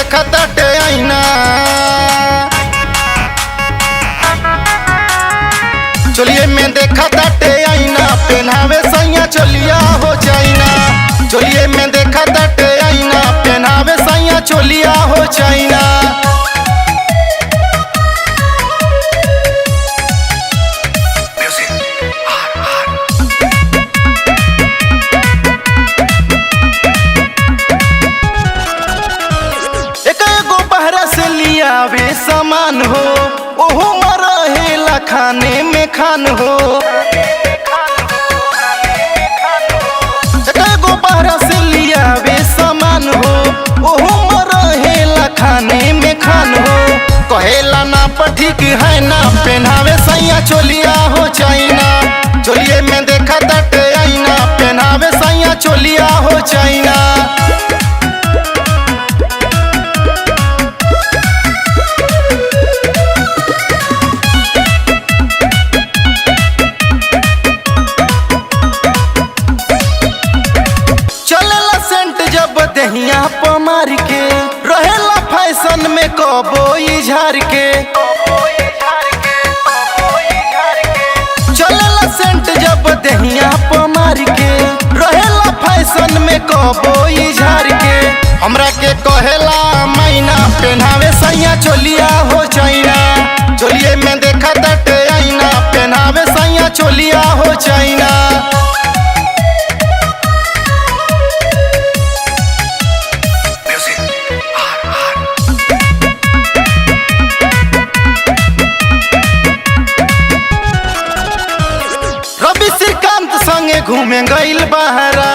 देखा ताटे आईना, चोलिए में देखा ताटे आईना, पहनावे सैया चोलिया हो चाइना। चोलिए में देखा ताटे आईना, पहनावे सैया चोलिया हो चाइना। वे सामान हो ओहो मरहेला खाने में खान हो, एगो बहरा से लिया वे सामान हो ओहो मरहेला खाने में खान हो। कहेला ना ठीक है ना, पहनावे सैया चोलिया हो चाइना। चोलिए में देखा ताटे आईना, पहनावे सैया चोलिया हो चाइना। दहिया पमार के रहेला फैशन में कबोई झार के, चलेला सेंट जब दहिया पमार के रहेला फैशन में कबोई झार के। हमरा के कहेला मैना, पहनावे सैया चोलिया हो चाइना। चोलिए में देखा ताटे आईना, पहनावे सैया चोलिया हो चाइना। रवि श्रीकांत संगे घूमे गईल बहरा,